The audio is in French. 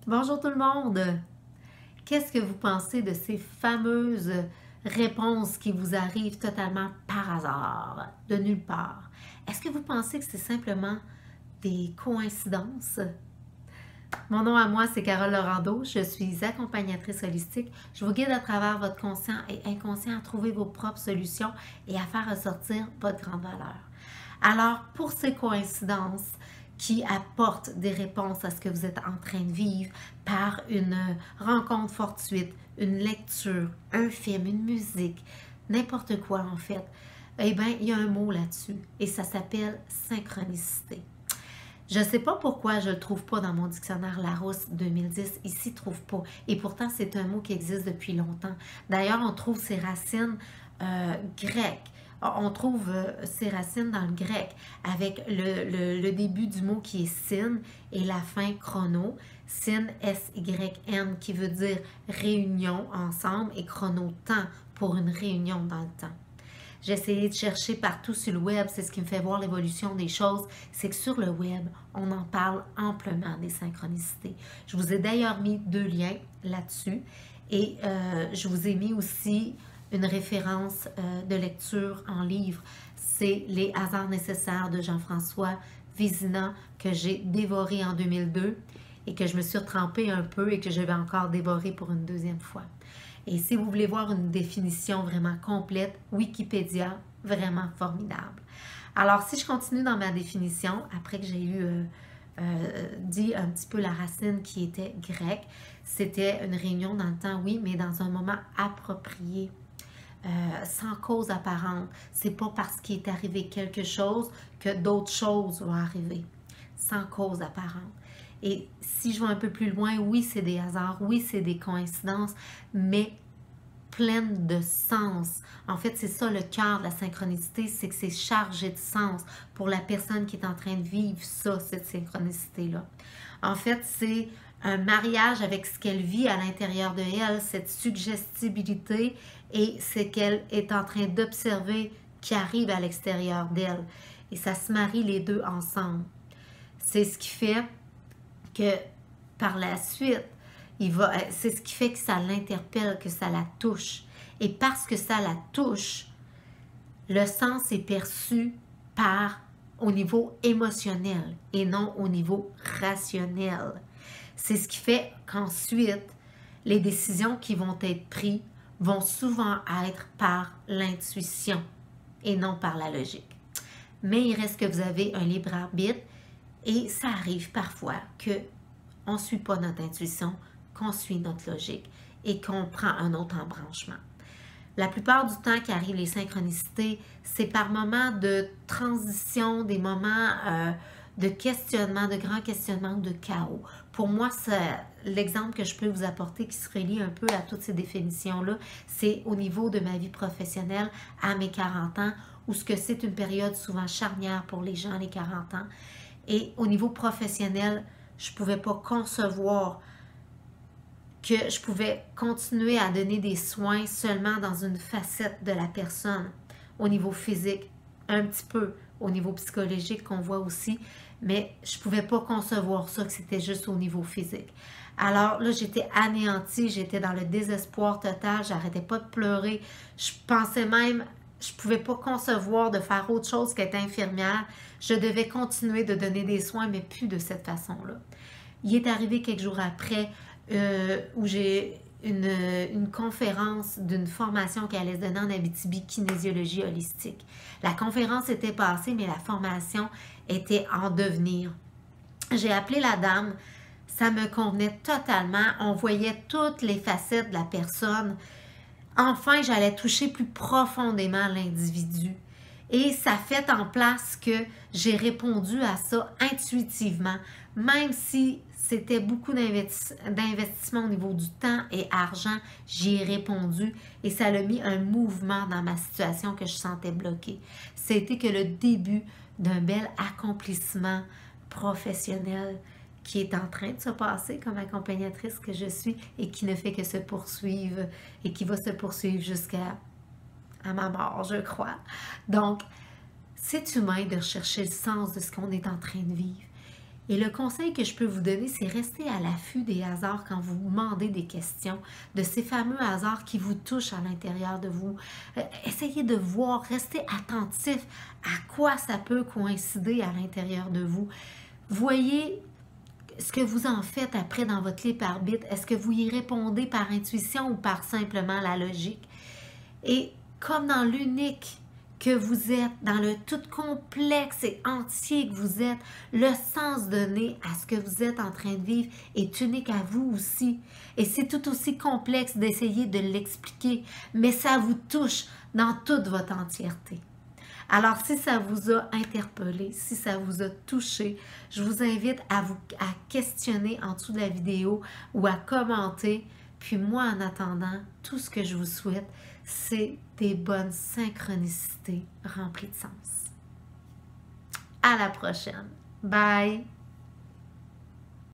Bonjour tout le monde! Qu'est-ce que vous pensez de ces fameuses réponses qui vous arrivent totalement par hasard, de nulle part? Est-ce que vous pensez que c'est simplement des coïncidences? Mon nom à moi, c'est Carole Laurando. Je suis accompagnatrice holistique. Je vous guide à travers votre conscient et inconscient à trouver vos propres solutions et à faire ressortir votre grande valeur. Alors, pour ces coïncidences qui apportent des réponses à ce que vous êtes en train de vivre par une rencontre fortuite, une lecture, un film, une musique, n'importe quoi en fait, eh bien, il y a un mot là-dessus et ça s'appelle synchronicité. Je ne sais pas pourquoi je ne le trouve pas dans mon dictionnaire Larousse 2010. Ici, trouve pas. Et pourtant, c'est un mot qui existe depuis longtemps. D'ailleurs, on trouve ses racines grecques. On trouve ses racines dans le grec avec le début du mot qui est syn et la fin chrono. Syn, S-Y-N, qui veut dire réunion ensemble et chrono, temps pour une réunion dans le temps. J'ai essayé de chercher partout sur le web, c'est ce qui me fait voir l'évolution des choses, c'est que sur le web, on en parle amplement des synchronicités. Je vous ai d'ailleurs mis 2 liens là-dessus et je vous ai mis aussi une référence de lecture en livre. C'est Les hasards nécessaires de Jean-François Vizina que j'ai dévoré en 2002 et que je me suis retrempée un peu et que je vais encore dévorer pour une deuxième fois. Et si vous voulez voir une définition vraiment complète, Wikipédia, vraiment formidable. Alors, si je continue dans ma définition, après que j'ai dit un petit peu la racine qui était grecque, c'était une réunion dans le temps, oui, mais dans un moment approprié, sans cause apparente. C'est pas parce qu'il est arrivé quelque chose que d'autres choses vont arriver, sans cause apparente. Et si je vais un peu plus loin, oui, c'est des hasards, oui, c'est des coïncidences, mais pleines de sens. En fait, c'est ça le cœur de la synchronicité, c'est que c'est chargé de sens pour la personne qui est en train de vivre ça, cette synchronicité-là. En fait, c'est un mariage avec ce qu'elle vit à l'intérieur de elle, cette suggestibilité et ce qu'elle est en train d'observer qui arrive à l'extérieur d'elle. Et ça se marie les deux ensemble. C'est ce qui fait que par la suite, c'est ce qui fait que ça l'interpelle, que ça la touche. Et parce que ça la touche, le sens est perçu au niveau émotionnel et non au niveau rationnel. C'est ce qui fait qu'ensuite, les décisions qui vont être prises vont souvent être par l'intuition et non par la logique. Mais il reste que vous avez un libre arbitre. Et ça arrive parfois qu'on ne suit pas notre intuition, qu'on suit notre logique et qu'on prend un autre embranchement. La plupart du temps qu'arrivent les synchronicités, c'est par moments de transition, des moments de questionnement, de grands questionnements, de chaos. Pour moi, l'exemple que je peux vous apporter qui se relie un peu à toutes ces définitions-là, c'est au niveau de ma vie professionnelle à mes 40 ans, où ce que c'est une période souvent charnière pour les gens, les 40 ans. Et au niveau professionnel, je ne pouvais pas concevoir que je pouvais continuer à donner des soins seulement dans une facette de la personne, au niveau physique, un petit peu, au niveau psychologique qu'on voit aussi, mais je ne pouvais pas concevoir ça, que c'était juste au niveau physique. Alors là, j'étais anéantie, j'étais dans le désespoir total, j'arrêtais pas de pleurer, je pensais même... Je ne pouvais pas concevoir de faire autre chose qu'être infirmière. Je devais continuer de donner des soins, mais plus de cette façon-là. Il est arrivé quelques jours après où j'ai une conférence d'une formation qui allait se donner en Abitibi, kinésiologie holistique. La conférence était passée, mais la formation était en devenir. J'ai appelé la dame, ça me convenait totalement. On voyait toutes les facettes de la personne. Enfin, j'allais toucher plus profondément l'individu. Et ça fait en place que j'ai répondu à ça intuitivement, même si c'était beaucoup d'investissement au niveau du temps et argent, j'y ai répondu et ça a mis un mouvement dans ma situation que je sentais bloquée. C'était que le début d'un bel accomplissement professionnel qui est en train de se passer comme accompagnatrice que je suis et qui ne fait que se poursuivre et qui va se poursuivre jusqu'à ma mort, je crois. Donc, c'est humain de rechercher le sens de ce qu'on est en train de vivre. Et le conseil que je peux vous donner, c'est rester à l'affût des hasards quand vous vous demandez des questions, de ces fameux hasards qui vous touchent à l'intérieur de vous. Essayez de voir, restez attentif à quoi ça peut coïncider à l'intérieur de vous. Voyez ce que vous en faites après dans votre libre arbitre. Est-ce que vous y répondez par intuition ou par simplement la logique? Et comme dans l'unique que vous êtes, dans le tout complexe et entier que vous êtes, le sens donné à ce que vous êtes en train de vivre est unique à vous aussi. Et c'est tout aussi complexe d'essayer de l'expliquer, mais ça vous touche dans toute votre entièreté. Alors, si ça vous a interpellé, si ça vous a touché, je vous invite à questionner en dessous de la vidéo ou à commenter. Puis moi, en attendant, tout ce que je vous souhaite, c'est des bonnes synchronicités remplies de sens. À la prochaine. Bye!